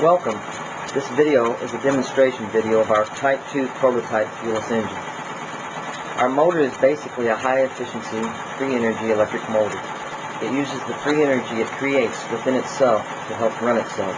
Welcome. This video is a demonstration video of our Type 2 prototype fuelless engine. Our motor is basically a high-efficiency, free-energy electric motor. It uses the free energy it creates within itself to help run itself.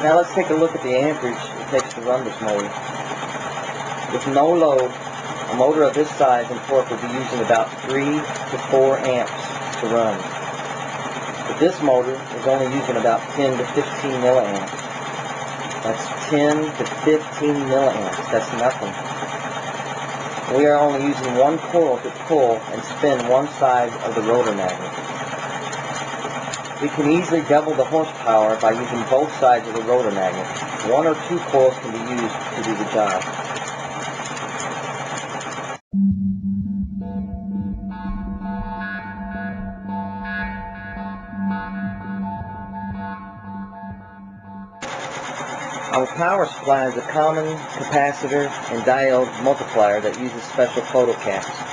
Now let's take a look at the amperage it takes to run this motor. With no load, a motor of this size and torque will be using about 3 to 4 amps to run. But this motor is only using about 10 to 15 milliamps. That's 10 to 15 milliamps. That's nothing. We are only using one coil to pull and spin one side of the rotor magnet. We can easily double the horsepower by using both sides of the rotor magnet. 1 or 2 coils can be used to do the job. Our power supply is a common capacitor and diode multiplier that uses special photocaps.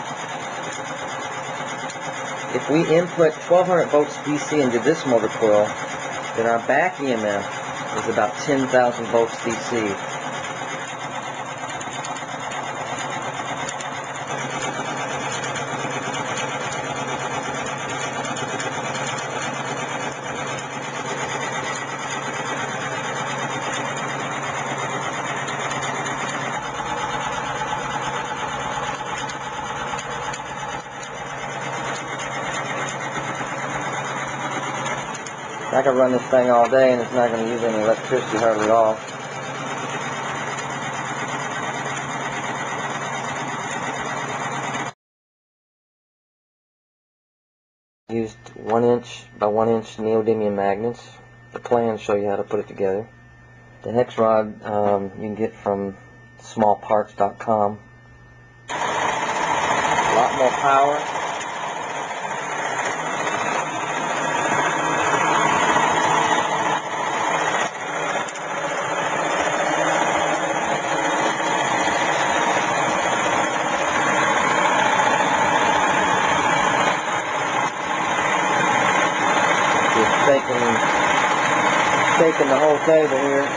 If we input 1200 volts DC into this motor coil, then our back EMF is about 10,000 volts DC. I could run this thing all day and it's not going to use any electricity hardly at all. Used 1 inch by 1 inch neodymium magnets. The plans show you how to put it together. The hex rod you can get from smallparts.com. A lot more power. Taking the whole table here.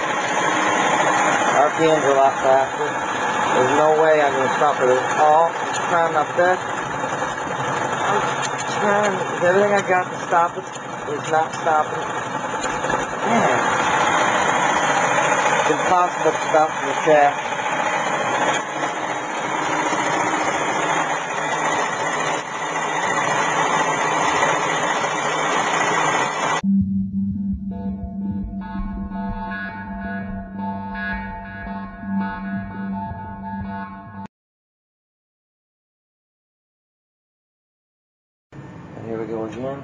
RPMs are a lot faster. There's no way I'm going to stop it at all. I'm trying my best. I'm trying everything I got to stop it. It's not stopping. Man. It's impossible to stop the shaft. Here we go again.